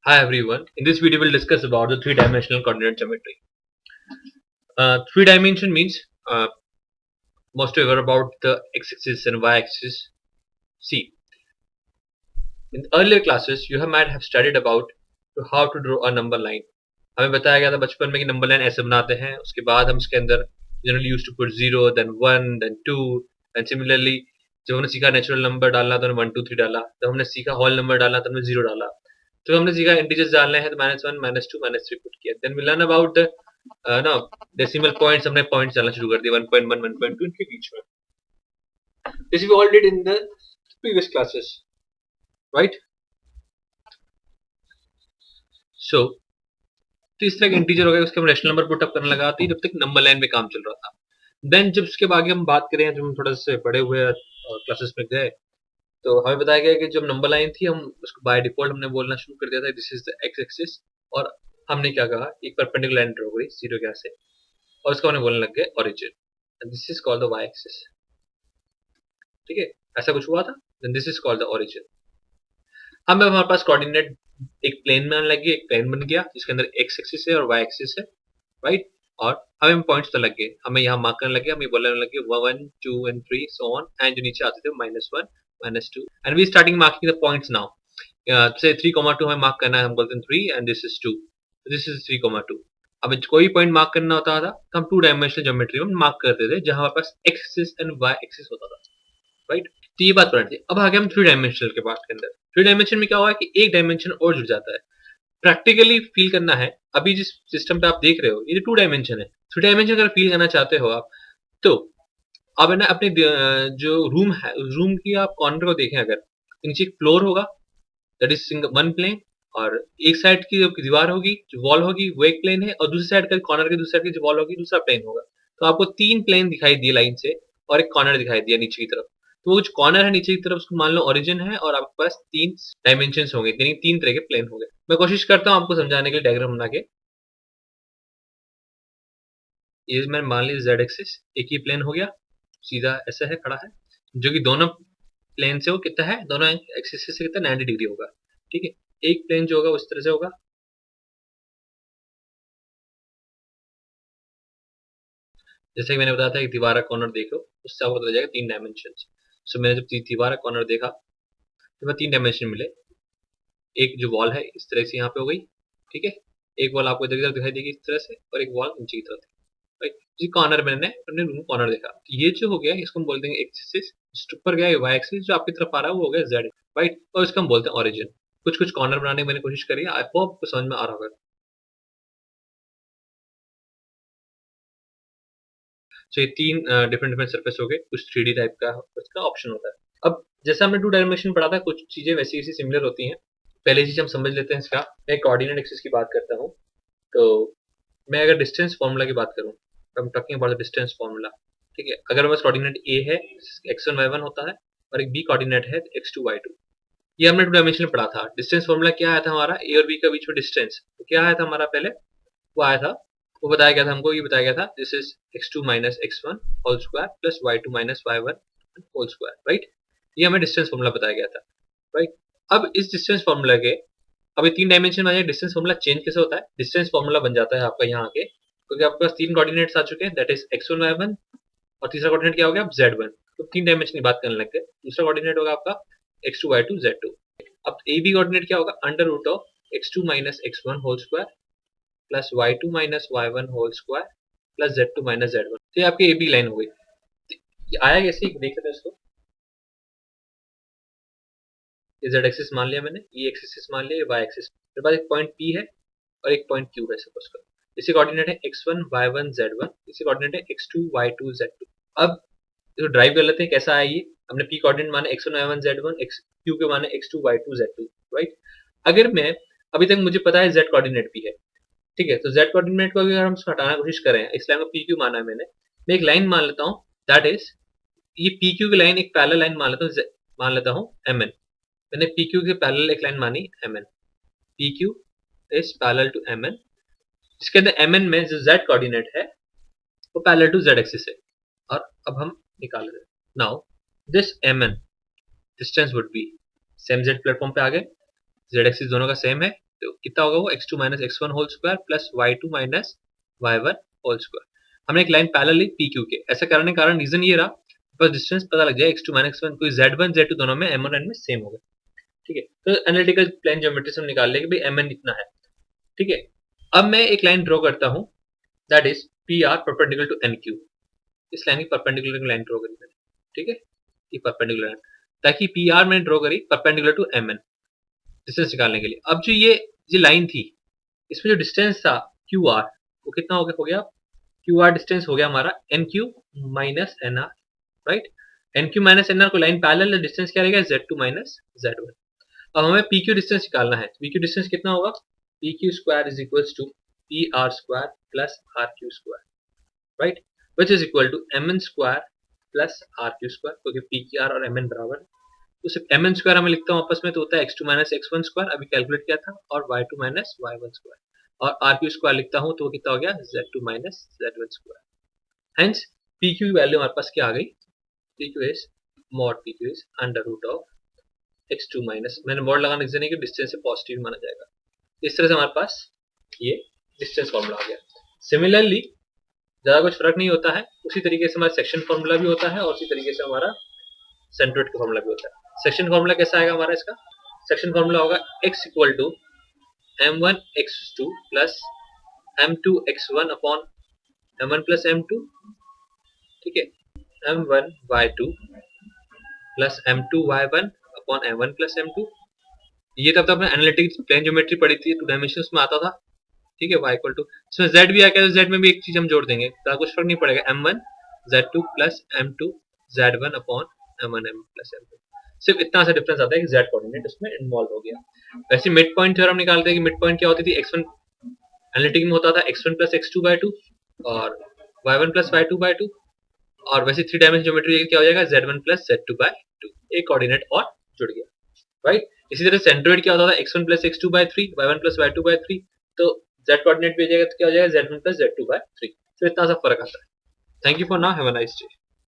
Hi everyone. In this video, we'll discuss about the three-dimensional coordinate geometry. Three dimension means most aware about the x-axis and y-axis. See, in earlier classes, you might have studied about how to draw a number line. हमें बताया गया था बचपन में कि number line ऐसे बनाते हैं. उसके बाद हम इसके अंदर generally used to put 0, then 1, then 2, and similarly जब हमने सीखा नेचुरल नंबर डालना तो हमने 1 2 3 डाला. जब हमने सीखा होल नंबर डालना तो हमने 0 डाला. तो हमने सीखा इंटीजर्स डालने हैं तो -1 -2 -3 पुट किया. Then we learn about the no decimal points. हमने पॉइंट्स डालना शुरू कर दिया 1.1 1.2 इनके बीच में. This we all did in the previous classes, right? So तो इस तरह का इंटीजर हो गया, उसके हम रेशनल नंबर पुट अप करने लगा थी जब तक नंबर लाइन पे काम चल रहा था. देन जब उसके आगे हम बात करें, जब हम थोड़ा से बड़े हुए क्लासेस में गए तो हमें बताया गया कि जब नंबर लाइन थी हम उसको बाय डिफॉल्ट हमने बोलना शुरू कर दिया था this is the X axis. और हमने क्या कहा, एक परपेंडिकुलर लाइन ड्रॉ करी जीरो के से और उसको हमने बोलने लग गए origin. And this is called the Y axis. ठीक है, ऐसा कुछ हुआ था. Then this is called the origin. अब हमारे पास कोऑर्डिनेट एक प्लेन में लग गया, एक प्लेन बन गया जिसके अंदर एक्स एक्सिस है और वाई एक्सिस है, राइट? और हमें पॉइंट्स तो लग गए, हमें यहाँ मार्क करने लगे, हमें बोलने लगे 1 2 एंड 3 सो ऑन. एंड जो नीचे आते थे -1 -2 and we starting marking the points now. Say 3,2 हमें मार्क करना है, हम बोलते हैं 3 and this is 2, this is 3,2. अब कोई पॉइंट मार्क करना होता था तो हम टू डायमेंशनल ज्योमेट्री में मार्क करते थे जहां हमारे पास X axis and Y axis होता था, राइट? तो ये बात पढ़ थी. अब आगे हम थ्री डायमेंशनल के बात के अंदर. थ्री डायमेंशन में क्या हुआ है कि एक डायमेंशन और जुड़ जाता है. प्रैक्टिकली फील करना है. अभी जिस सिस्टम पे आप देख रहे हो ये टू डायमेंशन है. थ्री डायमेंशन अगर फील करना चाहते हो आप तो अब है ना अपने जो रूम है उस रूम की आप कॉर्नर को देखें. अगर नीचे एक फ्लोर होगा that is single one plane, और एक साइड की जो दीवार होगी जो वॉल होगी वो एक प्लेन है, और दूसरी साइड का कॉर्नर की दूसरी साइड की जो वॉल होगी दूसरा प्लेन होगा. तो आपको तीन प्लेन दिखाई दिए लाइन से और एक कॉर्नर दिखाई दिया नीचे की तरफ. तो वो जो कॉर्नर है नीचे की तरफ उसको मान लो ओरिजिन है और आपके पास तीन डायमेंशन होंगे, यानी तीन तरह के प्लेन होंगे. मैं कोशिश करता हूँ आपको समझाने के लिए डायग्राम बना के. ये मैंने मान ली जेड एक्सिस एक ही प्लेन हो गया, सीधा ऐसा है खड़ा है, जो कि दोनों प्लेन से वो कितना है, दोनों एक्सिस से कितना 90 डिग्री होगा. ठीक है, एक प्लेन जो होगा उस तरह से होगा, जैसे कि मैंने बताया था कि दीवार का कॉर्नर देखो उससे आपको पता चल जाएगा तीन डायमेंशन. सो मैंने जब दीवार का कॉर्नर देखा तो मैं तीन डायमेंशन मिले. एक जो वॉल है इस तरह से यहाँ पे हो गई, ठीक है. एक वॉल आपको इधर की तरफ दिखाई देगी इस तरह से, और एक वॉल नीचे की तरफ. राइट, जी कॉर्नर मैंने अपने रूम कॉर्नर देखा. ये जो हो गया इसको हम बोलते हैं एक्सिस. ऊपर गया वाई एक्सिस, जो आपकी तरफ आ रहा है वो हो गया जेड, राइट? और इसको हम बोलते हैं ओरिजिन. कुछ कुछ कॉर्नर बनाने की मैंने कोशिश करी, आई होप आपको समझ में आ रहा होगा. तो ये तीन डिफरेंट डिफरेंट सर्फेस हो गए. कुछ 3D टाइप का उसका ऑप्शन होता है. अब जैसे हमने टू डायमेंशन पढ़ा था, कुछ चीजें वैसी वैसी सिमिलर होती हैं. पहले चीज हम समझ लेते हैं इसका. मैं कोऑर्डिनेट एक्सिस की बात करता हूँ. तो मैं अगर डिस्टेंस फार्मूला की बात करूँ, I am talking about the distance formula. ठीक है, अगर बस कोऑर्डिनेट ए है x1 y1 होता है और एक बी कोऑर्डिनेट है x2 y2. ये हमने टू डायमेंशन में पढ़ा था. डिस्टेंस फार्मूला क्या आया था हमारा, ए और बी के बीच में डिस्टेंस. तो क्या आया था हमारा पहले, वो आया था, वो बताया गया था हमको, ये बताया गया था this is x2 minus x1 whole square plus y2 minus y1 whole square, right? ये हमें डिस्टेंस फार्मूला बताया गया था, राइट? अब इस डिस्टेंस फार्मूला के अभी तीन डायमेंशन में डिस्टेंस फार्मूला चेंज कैसे होता है. डिस्टेंस फार्मूला बन जाता है आपका यहाँ आके, क्योंकि आपके पास तीन कोऑर्डिनेट्स आ चुके हैं, दैट इज x1 y1, और तीसरा कोऑर्डिनेट क्या हो गया, z1. तो तीन डायमेंशन की बात करने लग गए. दूसरा कोऑर्डिनेट होगा आपका x2 y2 z2. अब ए बी कोऑर्डिनेट क्या होगा, under root of x2 minus x1 whole square plus y2 minus y1 whole square plus z2 minus z1. तो ये आपकी ए बी लाइन हो गई. ये आया कैसे, देख लेते हैं इसको. ये z एक्सिस मान लिया मैंने, ये x एक्सिस मान लिया, ये y एक्सिस. मेरे पास एक पॉइंट P है और एक पॉइंट Q है सपोज करो. इसी कोऑर्डिनेट है x1 y1 z1, इसी कोऑर्डिनेट है x2 y2 z2. अब इसको ड्राइव कर लेते हैं कैसा है ये. हमने P कोऑर्डिनेट माने x1 y1 z1, Q के माने x2 y2 z2, राइट? अगर मैं अभी तक मुझे पता है z कोऑर्डिनेट P है, ठीक है. तो z कोऑर्डिनेट को अगर हम हटाना कोशिश करें, इस लाइन को PQ माना है मैंने. मैं एक लाइन मान लेता हूँ दैट इज ये PQ की लाइन एक पैरेलल लाइन मान लेता हूँ, मान लेता हूँ MN. मैंने PQ के पैरेलल एक लाइन मानी MN. PQ is parallel to MN, जिसके अंदर MN में जो z कोऑर्डिनेट है वो पैरेलल टू z एक्सिस है. और अब हम निकाल रहे हैं now this MN distance would be same z platform पे आ गए, z एक्सिस दोनों का सेम है तो कितना होगा वो x2 minus x1 whole square plus y2 minus y1 whole square. हमने एक लाइन पैरेलल ली PQ के। ऐसा करने का कारण रीजन ये रहा, बस डिस्टेंस पता लग जाए x2 माइनस x1 कोई z1 z2 दोनों में m1 n में सेम हो गए। ठीक है, तो एनालिटिकल प्लेन ज्योमेट्री से हम निकाल लेंगे भाई mn इतना है। ठीक है, अब मैं एक लाइन ड्रॉ करता हूं, that is PR perpendicular to NQ। इस लाइन की परपेंडिकुलर लाइन ड्रॉ करी मैंने। ठीक है, ये परपेंडिकुलर लाइन, ताकि PR मैंने ड्रॉ करी परपेंडिकुलर टू MN डिस्टेंस निकालने के लिए। अब जो ये लाइन थी, इसमें जो डिस्टेंस था QR वो कितना हो गया QR डिस्टेंस हो गया हमारा NQ minus NR, right. NQ minus NR को लाइन पैरेलल, डिस्टेंस क्या रहेगा Z2 माइनस Z1। अब हमें PQ डिस्टेंस निकालना है। PQ डिस्टेंस कितना होगा, PQ square is equals to PR square plus RQ square, right, which is equal to MN square plus RQ square, क्योंकि PQR और MN बराबर है। तो सिर्फ MN स्क्वायर हमें लिखता हूँ आपस में, तो होता है x2 माइनस x1 स्क्वायर, अभी कैलकुलेट किया था, और y2 माइनस y1 स्क्वायर, और RQ स्क्वायर लिखता हूँ तो वो कितना हो गया z2 minus z1 square. Hence PQ की वैल्यू हमारे पास क्या आ गई, PQ is mod PQ is under root of x2 minus, मैंने मॉड लगाने की नहीं कि डिस्टेंस से पॉजिटिव माना जाएगा। इस तरह से हमारे पास ये डिस्टेंस फॉर्मूला आ गया। सिमिलरली ज्यादा कुछ फर्क नहीं होता है, उसी तरीके से हमारा सेक्शन फॉर्मूला भी होता है, और उसी तरीके से हमारा सेंट्रोइड का फॉर्मूला भी होता है। सेक्शन फॉर्मूला कैसा आएगा हमारा, इसका सेक्शन फॉर्मूला होगा x equal to m1 x2 plus m2 x1 upon m1 plus m2, ठीक है, m1 y2 plus m2 y1 upon m1 plus m2। ये तब तक एनालिटिक प्लेन ज्योमेट्री पढ़ी थी, 2 डायमेंशंस में आता था। ठीक है, y इक्वल टू, इसमें z भी आ गया, तो z में भी एक चीज हम जोड़ देंगे, तो कुछ फर्क नहीं पड़ेगा, m1 z2 plus m2 z1 upon m1 m plus m2। सिर्फ इतना सा डिफरेंस आता है कि z कोऑर्डिनेट उसमें इन्वॉल्व हो गया। वैसे मिड पॉइंट थ्योरम निकालते हैं कि मिड पॉइंट क्या होती थी, x1 एनालिटिक में होता था x1 प्लस x2 बाय 2 और y1 प्लस y2 बाय 2, और वैसे 3 डायमेंशन ज्योमेट्री क्या हो जाएगा z1 प्लस z2 बाय 2, एक कोऑर्डिनेट और जुड़ गया, राइट। इसी तरह सेंट्रोइड क्या होता था x1 plus x2 bye 3 y1 plus y2 bye 3, तो z कोऑर्डिनेट भी आ जाएगा, तो क्या हो जाएगा z1 प्लस z2 बाय 3। तो इतना सा फर्क आता है। Thank you for now, have a nice day.